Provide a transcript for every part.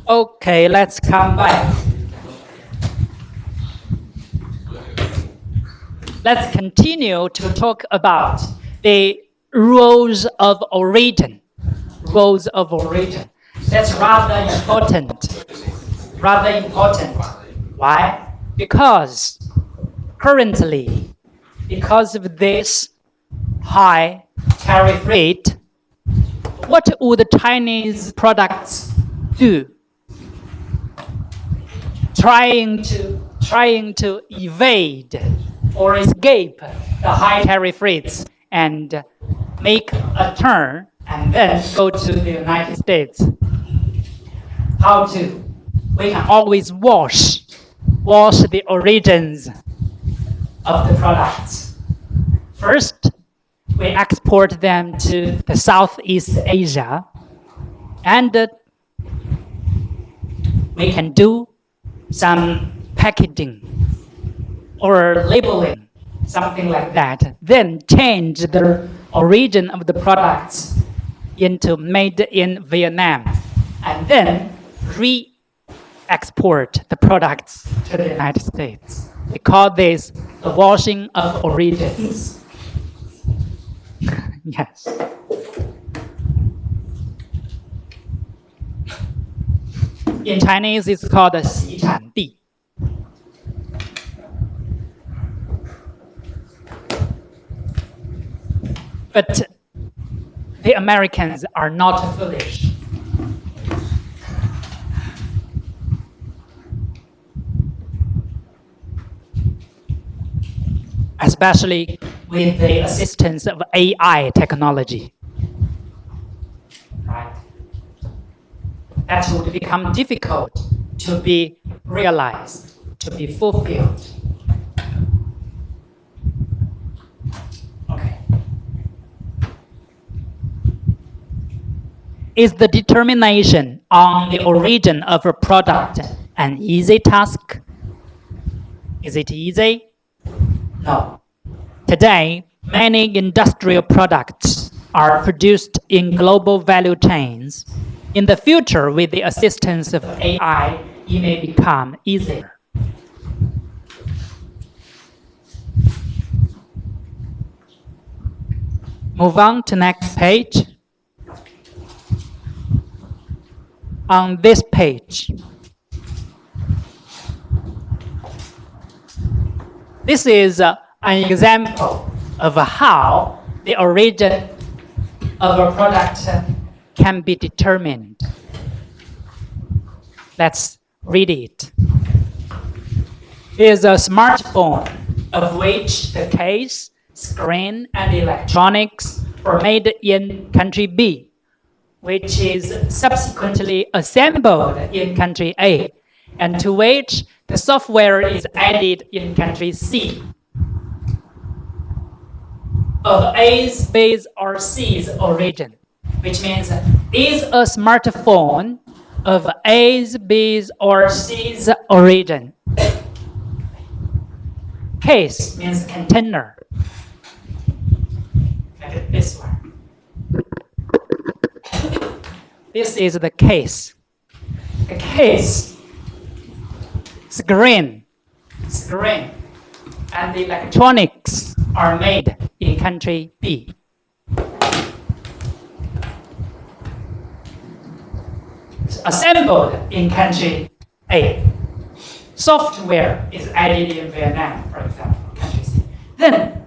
Okay, let's come back. Let's continue to talk about the rules of origin. Rules of origin. That's rather important. Rather important. Why? Because currently, because of this high tariff rate, what would Chinese products do? Trying to evade or escape the high tariff rates and make a turn and then go to the United States. How to? We can always wash the origins of the products. First, we export them to the Southeast Asia, and we can do some packaging or labeling, something like that, then change the origin of the products into made in Vietnam, and then re-export the products to the United States. We call this the washing of origins. Yes. In Chinese, it's called 洗产地. But the Americans are not foolish. Especially with the assistance of AI technology. Right? That would become difficult to be realized, to be fulfilled. Okay. Is the determination on the origin of a product an easy task? Is it easy? No. Today, many industrial products are produced in global value chains. In the future, with the assistance of AI, it may become easier. Move on to next page. On this page, this is an example of how the origin of a product can be determined. Let's read it. Here's a smartphone of which the case, screen, and electronics were made in country B, which is subsequently assembled in country A, and to which the software is added in country C. Of A's, B's, or C's origin, which means is a smartphone of A's, B's, or C's origin. Case means container. Like this one. This is the case. The case. Screen, and the electronics are made in country B. Assembled in country A. Software is added in Vietnam, for example, country C. Then,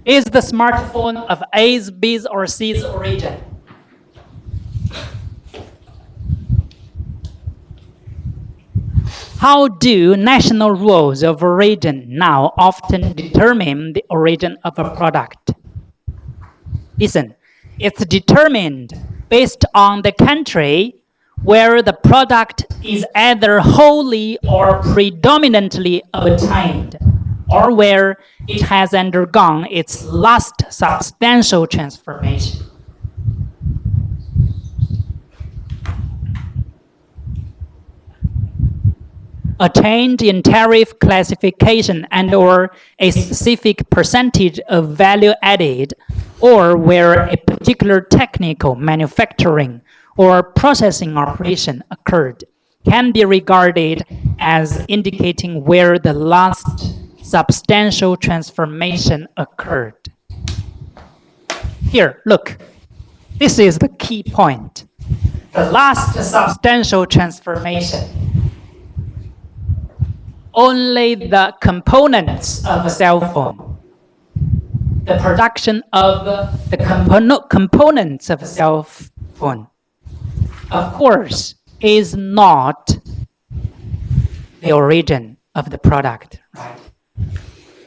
is the smartphone of A's, B's, or C's origin? How do national rules of origin now often determine the origin of a product? Listen, it's determined based on the country where the product is either wholly or predominantly obtained, or where it has undergone its last substantial transformation. A change in tariff classification and/or a specific percentage of value added, or where a particular technical, manufacturing, or processing operation occurred can be regarded as indicating where the last substantial transformation occurred. Here, look, this is the key point. The last substantial transformation. Only the components of a cell phone, the production of the components of a cell phone, of course, is not the origin of the product, right?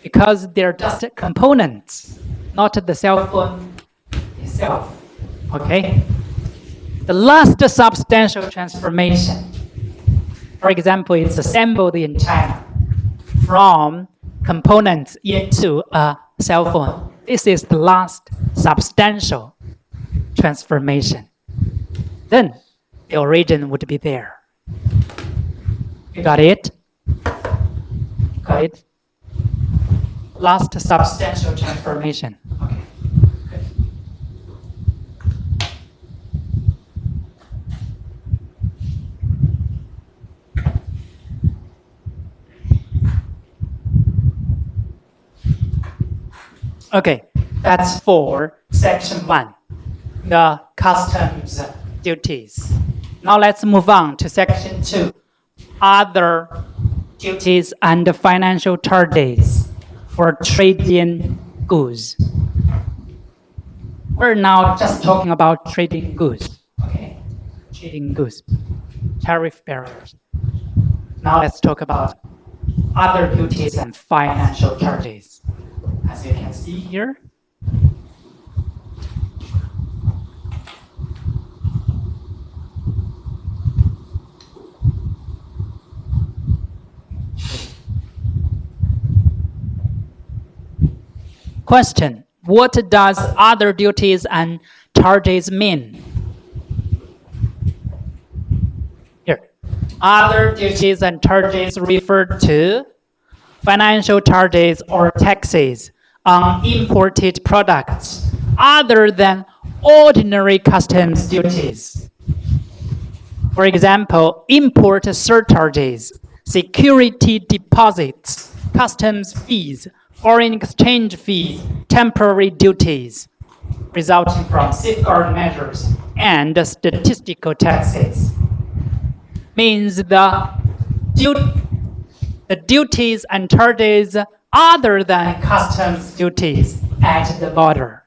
Because they're just components, not the cell phone itself, okay? The last substantial transformation, for example, it's assembled in China from components into a cell phone. This is the last substantial transformation. Then the origin would be there. You got it? Got it? Last substantial transformation. Okay. Good. Okay, that's for section 1, the customs duties. Now let's move on to section 2, other duties and financial charges for trading goods. We're now just talking about trading goods, okay? Trading goods, tariff barriers. Now let's talk about other duties and financial charges. As you can see here, question, what does other duties and charges mean? Here, other duties and charges refer to financial charges or taxes on imported products other than ordinary customs duties. For example, import surcharges, security deposits, customs fees, foreign exchange fees, temporary duties resulting from safeguard measures, and statistical taxes. Means the duties and charges other than customs duties at the border.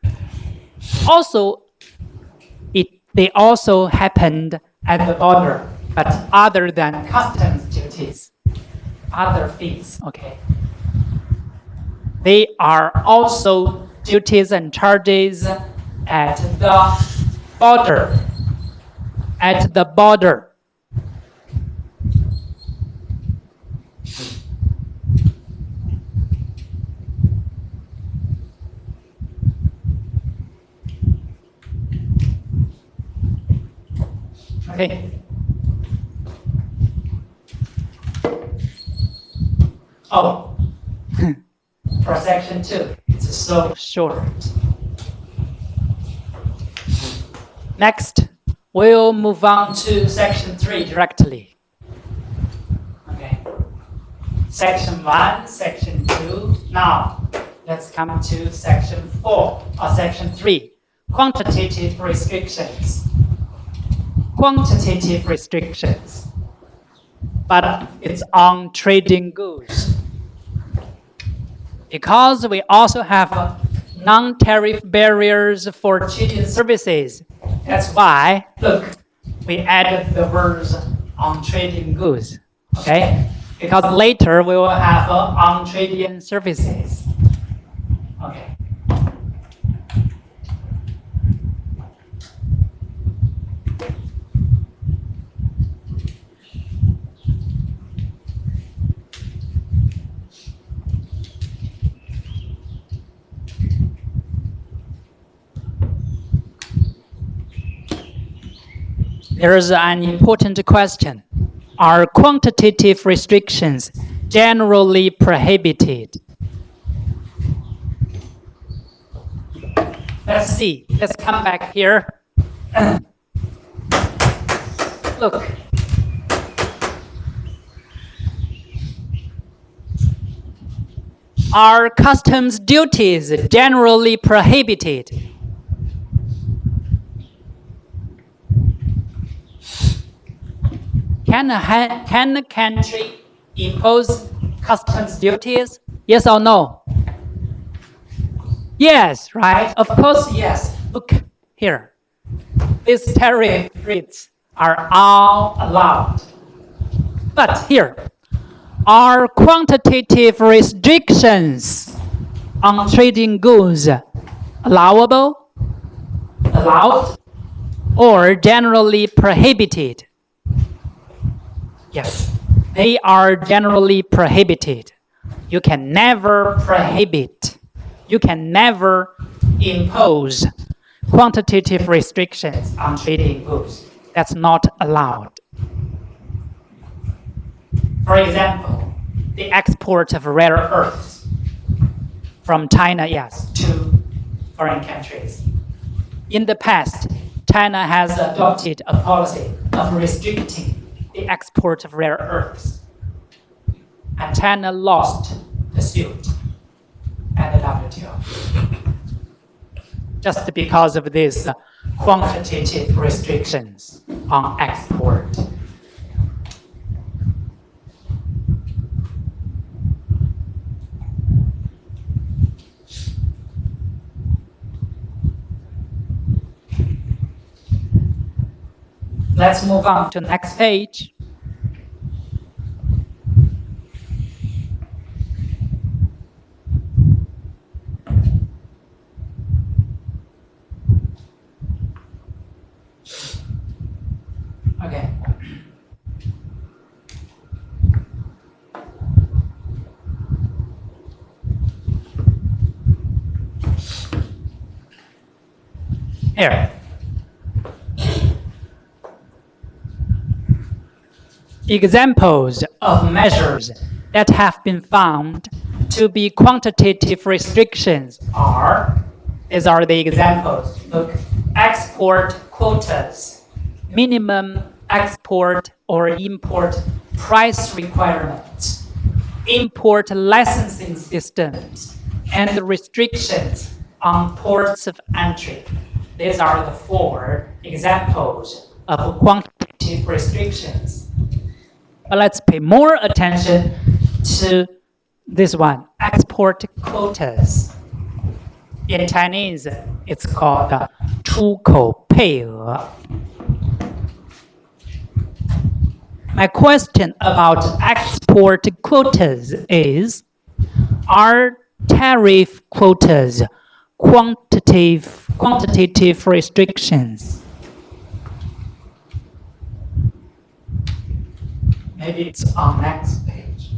Also, they also happened at the border, but other than customs duties, other fees, okay. They are also duties and charges at the border, at the border. Okay. Oh, for section 2, it's so short. Next, we'll move on to section 3 directly. Okay. Section 1, section 2. Now, let's come to section 4 or section 3, quantitative restrictions. Quantitative restrictions, but it's on trading goods. Because we also have non-tariff barriers for trading services. That's why, look, we added the words on trading goods, okay? Because later we will have on trading services, okay? There is an important question. Are quantitative restrictions generally prohibited? Let's see. Let's come back here. Look. Are customs duties generally prohibited? Can a country impose customs duties? Yes or no? Yes, right? Of course, yes. Look here. These tariff rates are all allowed. But here, are quantitative restrictions on trading goods allowable, allowed, or generally prohibited? Yes, they are generally prohibited. You can never prohibit, you can never impose quantitative restrictions on trading goods. That's not allowed. For example, the export of rare earths from China, yes, to foreign countries. In the past, China has adopted a policy of restricting the export of rare earths. And China lost the suit at the WTO. Just because of these quantitative restrictions on export. Let's move on to the next page. Okay. Here. Examples of measures that have been found to be quantitative restrictions are, these are the examples. Look, export quotas, minimum export or import price requirements, import licensing systems, and restrictions on ports of entry. These are the 4 examples of quantitative restrictions. But let's pay more attention to this one, export quotas. In Chinese, it's called 出口配额. My question about export quotas is, are tariff quotas quantitative restrictions? Maybe it's on next page.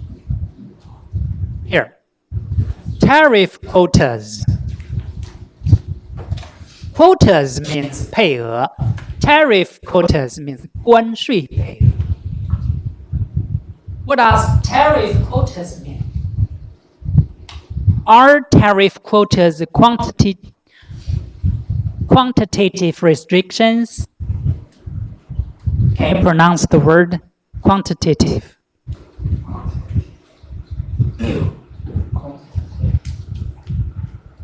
Here, tariff quotas. Quotas means 配额. Tariff quotas means 关税配额. What does tariff quotas mean? Are tariff quotas quantitative restrictions? Can you pronounce the word? Quantitative.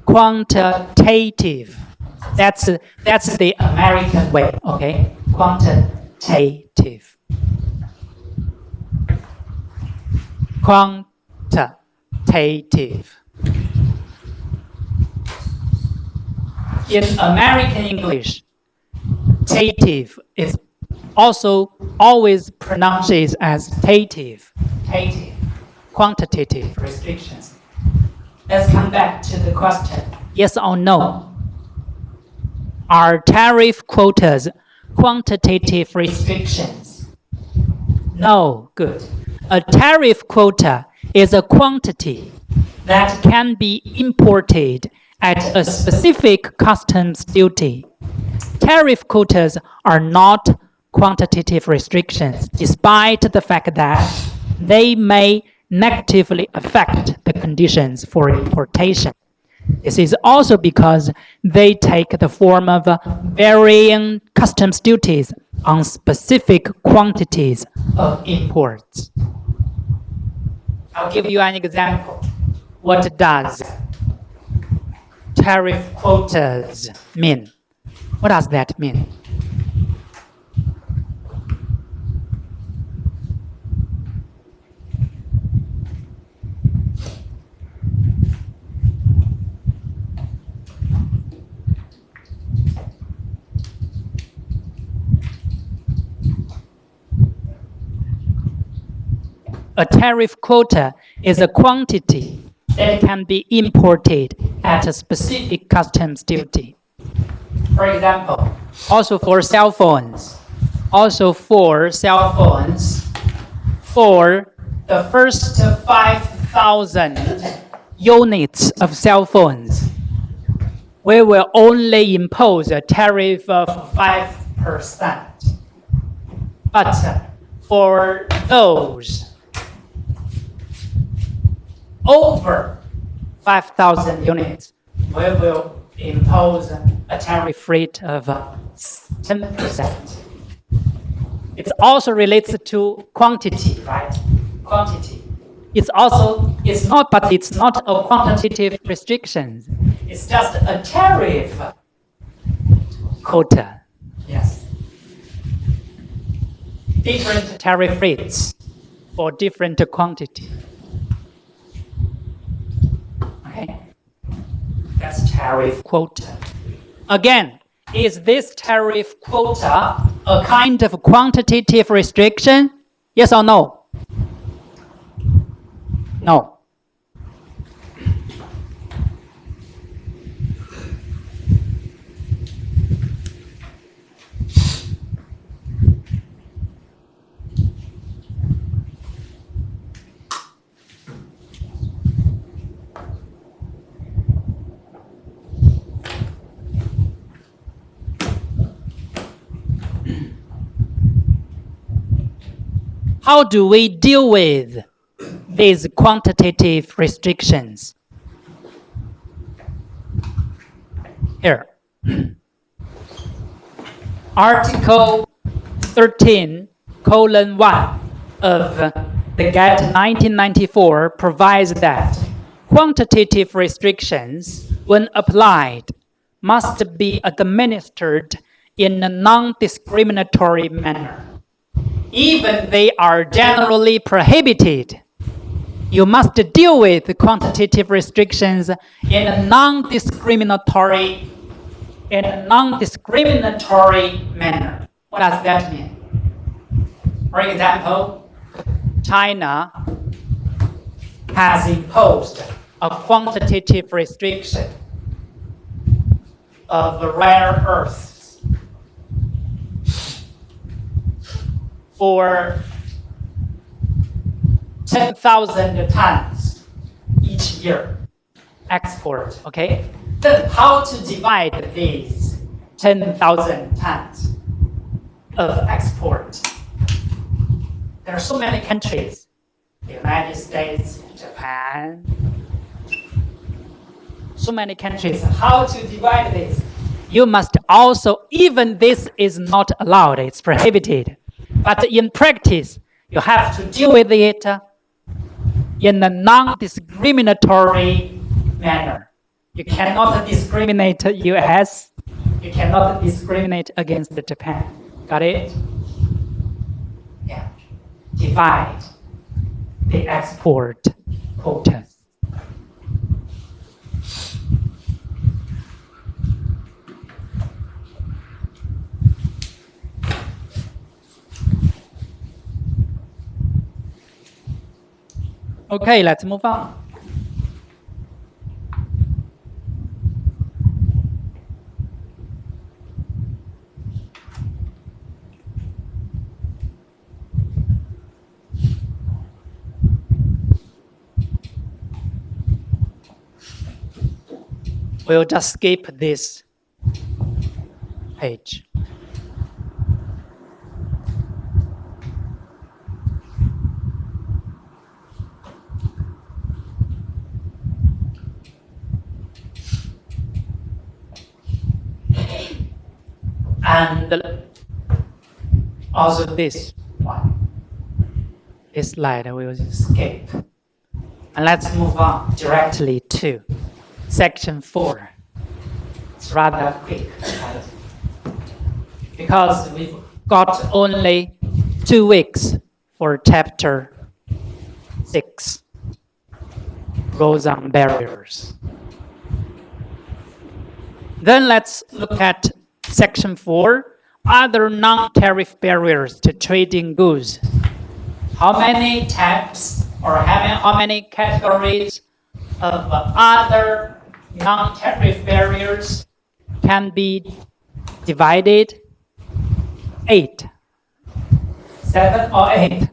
Quantitative. That's the American way, okay? Quantitative. Quantitative. In American English, tative is also always pronounced as tative. Tative. Quantitative restrictions. Let's come back to the question. Yes or no? Are tariff quotas quantitative restrictions? No. Good. A tariff quota is a quantity that can be imported at a specific customs duty. Tariff quotas are not quantitative restrictions, despite the fact that they may negatively affect the conditions for importation. This is also because they take the form of varying customs duties on specific quantities of imports. I'll give you an example. What does tariff quotas mean? What does that mean? A tariff quota is a quantity that can be imported at a specific customs duty. For example, also for cell phones, for the first 5,000 units of cell phones, we will only impose a tariff of 5%. But for those over 5,000 units, we will impose a tariff rate of 10%. It also relates to quantity, right? Quantity. It's not a quantitative restriction. It's just a tariff quota. Yes. Different tariff rates for different quantity. Okay. That's tariff quota. Again, is this tariff quota a kind of quantitative restriction? Yes or no? No. How do we deal with these quantitative restrictions? Here. Article 13:1 of the GATT 1994 provides that quantitative restrictions, when applied, must be administered in a non-discriminatory manner. Even they are generally prohibited, you must deal with the quantitative restrictions in a non-discriminatory manner. What does that mean? For example, China has imposed a quantitative restriction of rare earths for 10,000 tons each year export, okay? Then how to divide these 10,000 tons of export? There are so many countries, the United States, Japan, so many countries. How to divide this? You must also, even this is not allowed, it's prohibited. But in practice, you have to deal with it in a non-discriminatory manner. You cannot discriminate US. You cannot discriminate against Japan. Got it? Yeah. Divide the export quotas. Okay, let's move on. We'll just skip this page. And also this one. This slide we will skip. And let's move on directly to section 4. It's rather quick, because we've got only 2 weeks for chapter 6, rules and barriers. Then let's look at section 4, other non-tariff barriers to trading goods. How many types or how many categories of other non-tariff barriers can be divided? 8. 7 or 8?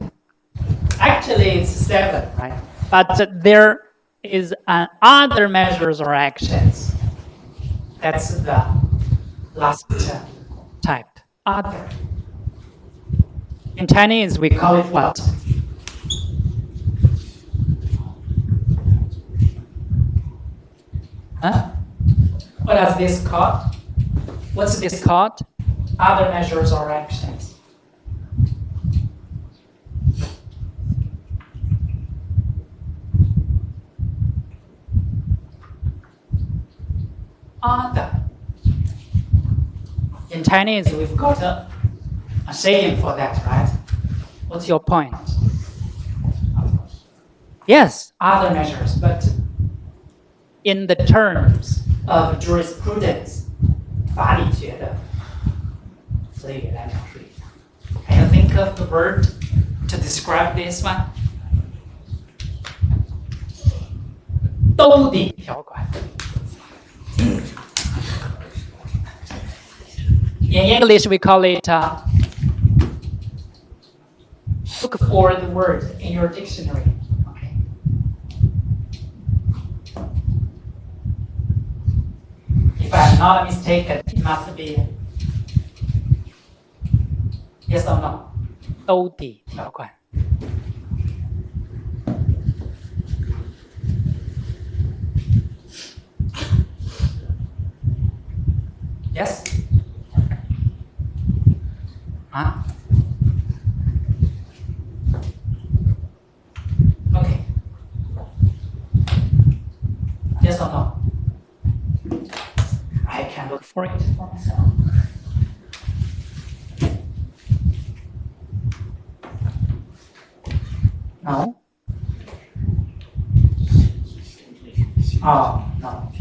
Actually, it's 7, right? But there is other measures or actions. That's the last type, other. In Chinese, we call it what? Huh? What is this called? What's this called? Other measures or actions. Other. In Chinese, we've got a saying for that, right? What's your point? Yes, other measures, but in the terms of jurisprudence, 法理学的词语来描述一下。Can you think of the word to describe this one? 兜底条款。In English, we call it, look for the word in your dictionary. Okay. If I'm not mistaken, it must be yes or no. 兜底条款。Yes? Huh? Okay. Yes or no? I can look for it for myself. No? Oh, no.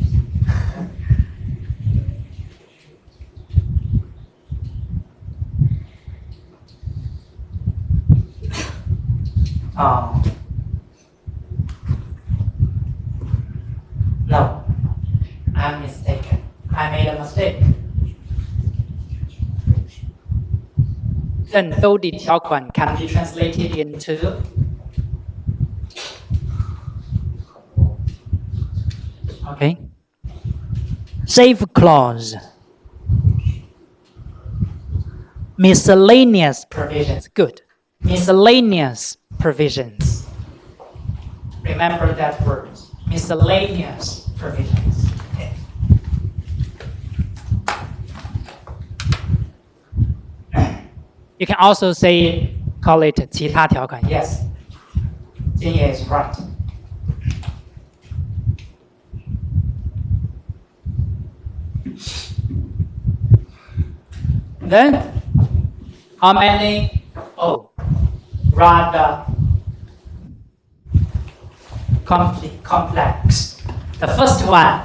Oh. No, I'm mistaken. I made a mistake. Then 兜底条款 can be translated into okay. Save clause. Miscellaneous provisions. Good. Miscellaneous provisions. Remember that word. Miscellaneous provisions. Okay. You can also say, call it 其他条款. Yes. Jingye is right. Then, how many? Oh, rather complex. The first one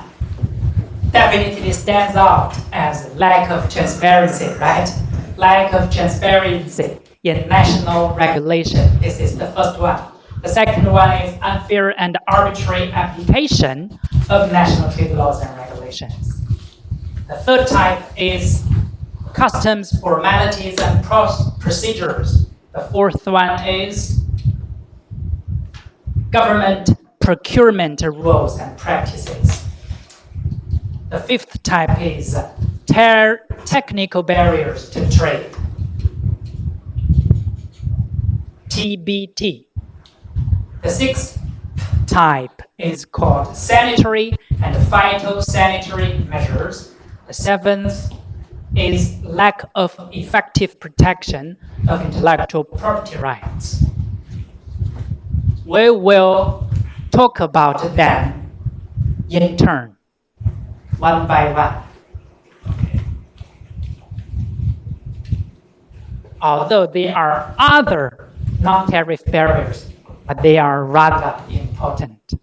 definitely stands out as lack of transparency, right? Lack of transparency in national regulation. This is the first one. The second one is unfair and arbitrary application of national trade laws and regulations. The third type is customs formalities and procedures. The fourth one is government procurement rules and practices. The fifth type is technical barriers to trade. TBT. The sixth type is called sanitary and phytosanitary measures. The seventh is lack of effective protection of intellectual property rights. We will talk about them in turn, one by one. Okay. Although there are other non-tariff barriers, but they are rather important.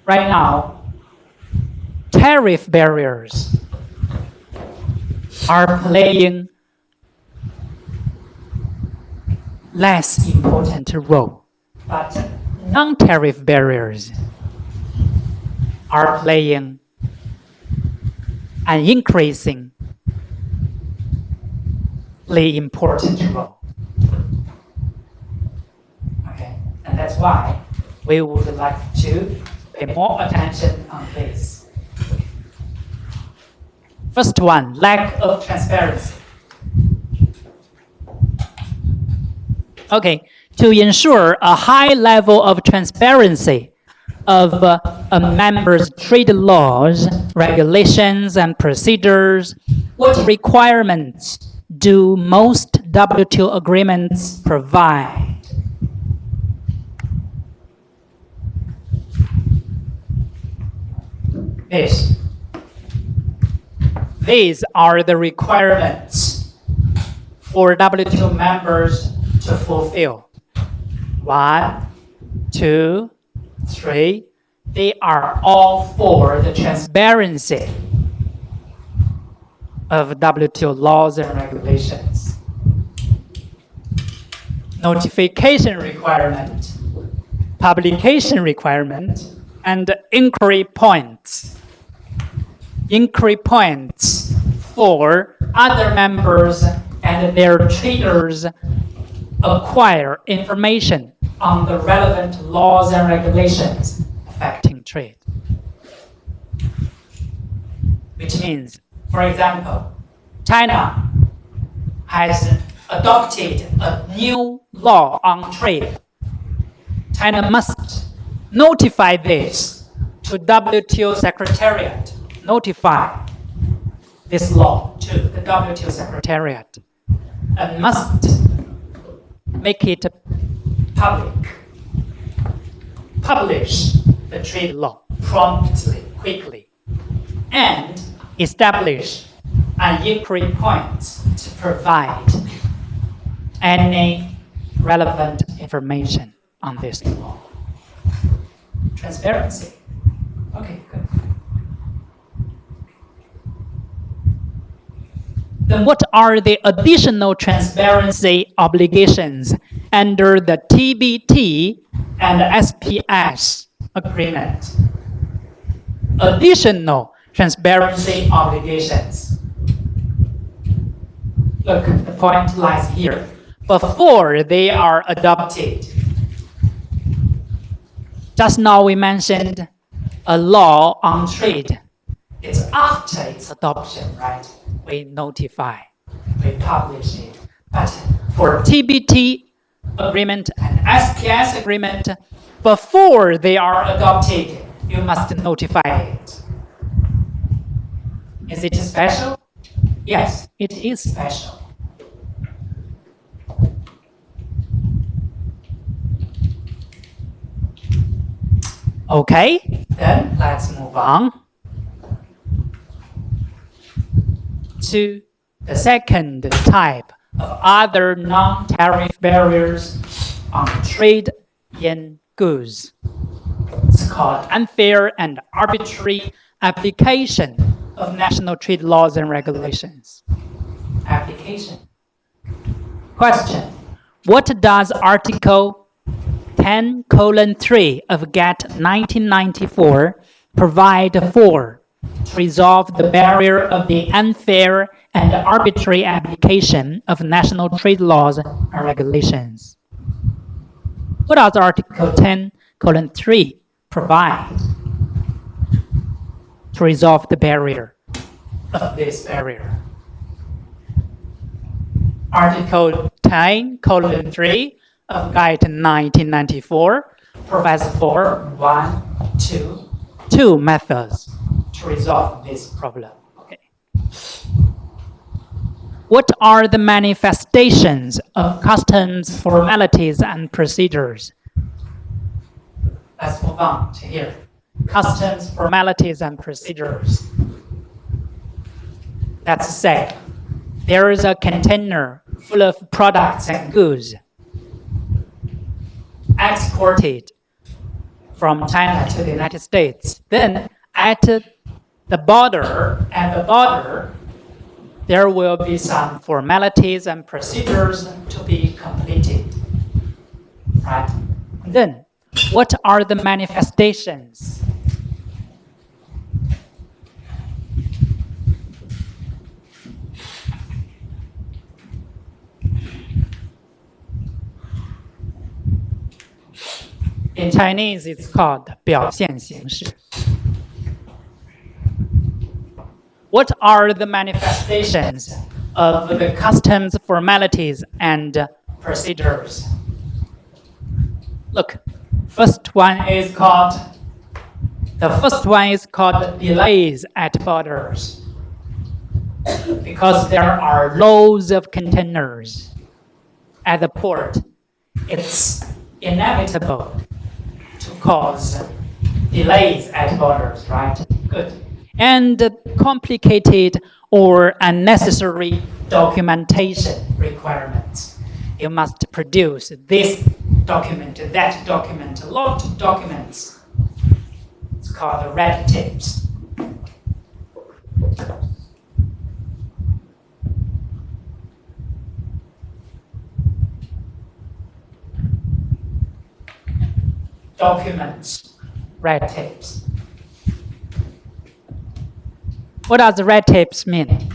Right now, tariff barriers are playing less important role, but non-tariff barriers are playing an increasingly important role. Okay, and that's why we would like to pay more attention on this. First one, lack of transparency. Okay, to ensure a high level of transparency of a member's trade laws, regulations, and procedures, what requirements do most WTO agreements provide? These are the requirements for WTO members to fulfill. 1, 2, 3. They are all for the transparency of WTO laws and regulations. Notification requirement, publication requirement, and inquiry points. Inquiry points for other members and their traders acquire information on the relevant laws and regulations affecting trade. Which means, for example, China has adopted a new law on trade. China must notify this to WTO Secretariat. Notify this law to the WTO Secretariat and must make it public. Publish the trade law promptly, quickly, and establish an inquiry point to provide any relevant information on this law. Transparency. Okay, good. Then what are the additional transparency obligations under the TBT and SPS agreement? Additional transparency obligations. Look, the point lies here. Before they are adopted. Just now we mentioned a law on trade. It's after its adoption, right? We notify, we publish it. But for TBT agreement and SPS agreement, before they are adopted, you must notify it. Is it special? Yes, it is special. Okay, then let's move on to the second type of other non-tariff barriers on trade in goods. It's called unfair and arbitrary application of national trade laws and regulations. Application. Question. What does Article 10:3 of GATT 1994 provide for to resolve the barrier of the unfair and arbitrary application of national trade laws and regulations? What does Article 10:3 provide to resolve the barrier of this barrier? Article 10:3 of GATT 1994 provides for two methods to to resolve this problem. Okay. What are the manifestations of customs, formalities, and procedures? Let's move on to here. Customs, formalities, and procedures. Let's say there is a container full of products and goods exported from China to the United States. Then at the border, there will be some formalities and procedures to be completed. Right? Then, what are the manifestations? In Chinese, it's called 表现形式. What are the manifestations of the customs, formalities, and procedures? Look, the first one is called delays at borders, because there are loads of containers at the port. It's inevitable to cause delays at borders, right? Good. And complicated or unnecessary documentation requirements. You must produce this document, that document, a lot of documents. It's called red tapes. Documents, red tapes. What does red tapes mean?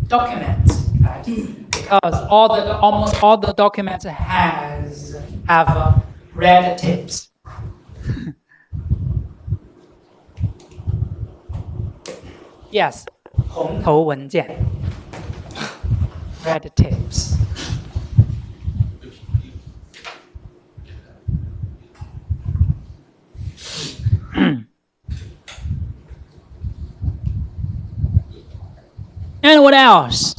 Documents, right? Because almost all the documents have red tapes. Yes, 红头文件, red tapes. And what else?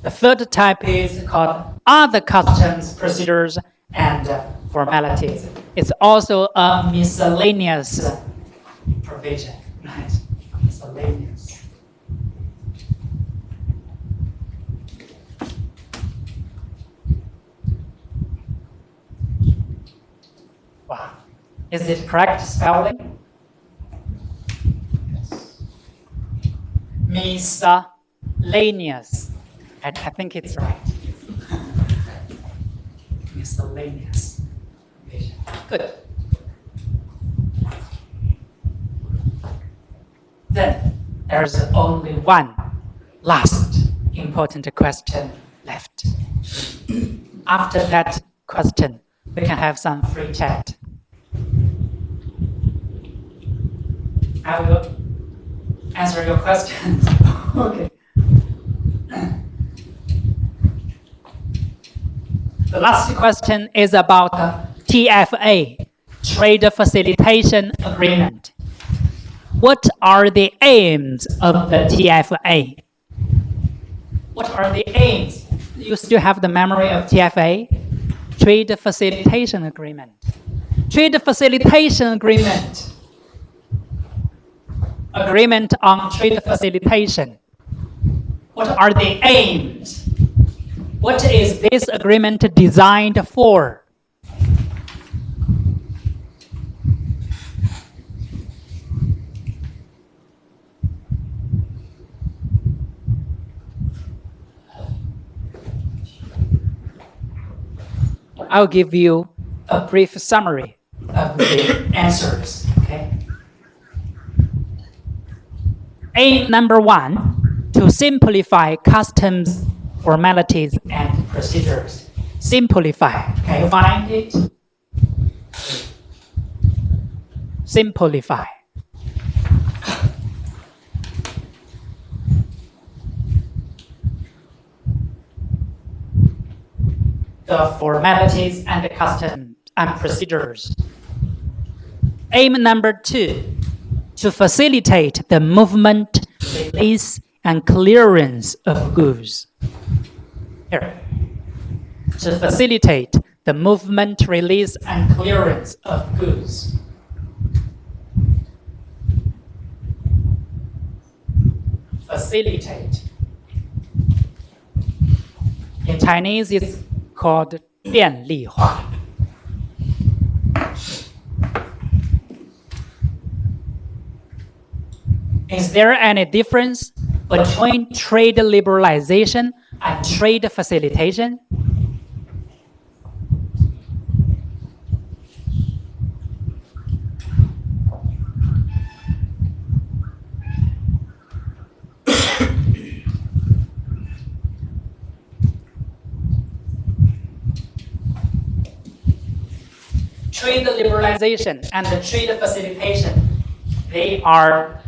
The third type is called other customs, procedures, and formalities. It's also a miscellaneous provision, right? Miscellaneous. Wow. Is it correct spelling? Miscellaneous. I think it's right. Miscellaneous. Good. Then there's only one last important question left. After that question, we can have some free chat. I will answer your questions. Okay. The last question is about TFA, Trade Facilitation Agreement. What are the aims of the TFA? What are the aims? You still have the memory of TFA? Trade Facilitation Agreement. Trade Facilitation Agreement. Agreement on trade facilitation. What are the aims? What is this agreement designed for? I'll give you a brief summary of the answers. Okay. Aim number one, to simplify customs, formalities, and procedures. Simplify. Can you find it? Simplify. The formalities and the customs and procedures. Aim number 2, to facilitate the movement, release, and clearance of goods. Here. To facilitate the movement, release, and clearance of goods. Facilitate. In Chinese, it's called 便利化. Is there any difference between trade liberalization and trade facilitation? Trade liberalization and the trade facilitation, they are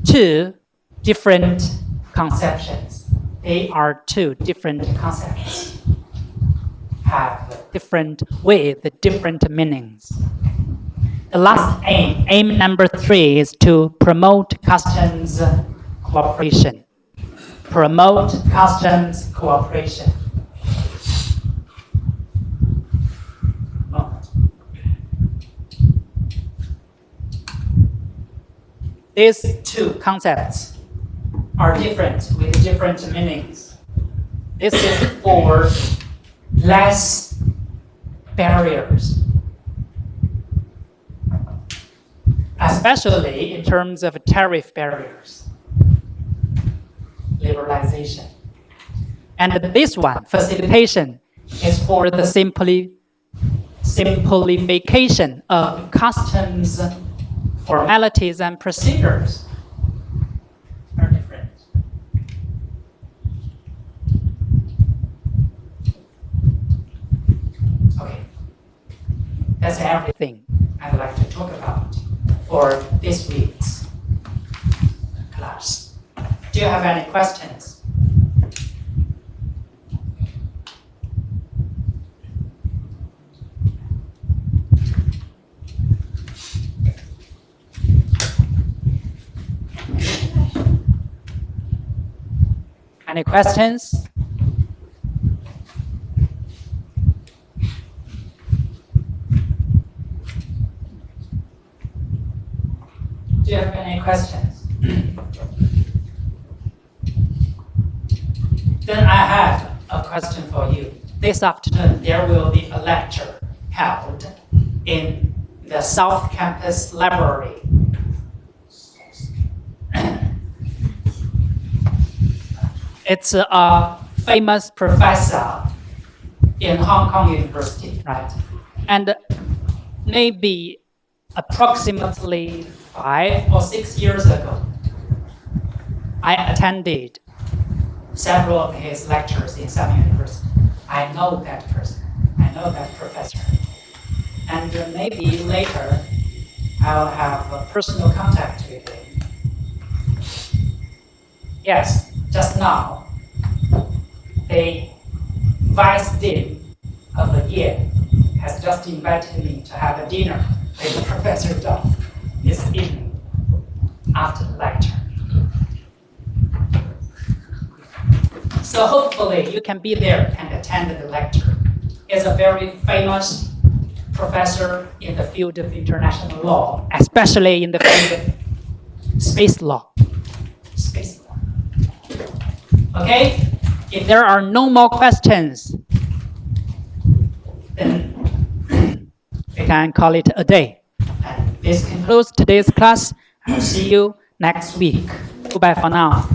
two different conceptions. They are two different concepts, have different with different meanings. The last aim number 3 is to promote customs cooperation. Promote customs cooperation. These two concepts are different with different meanings. This is for less barriers, especially in terms of tariff barriers, liberalization. And this one, facilitation, is for the simplification of customs formalities and procedures. Are different. Okay, that's everything I'd like to talk about for this week's class. Do you have any questions? Any questions? Do you have any questions? Then I have a question for you. This afternoon, there will be a lecture held in the South Campus Library. It's a famous professor in Hong Kong University, right? And maybe approximately 5 or 6 years ago, I attended several of his lectures in some university. I know that person. I know that professor. And maybe later, I'll have a personal contact with him. Yes, just now, the vice dean of the year has just invited me to have a dinner with Professor Dong this evening after the lecture. So hopefully you can be there and attend the lecture. He's a very famous professor in the field of international law, especially in the field of space law. Space law. Okay? If there are no more questions, then we can call it a day. And this concludes today's class. I'll see you next week. Goodbye for now.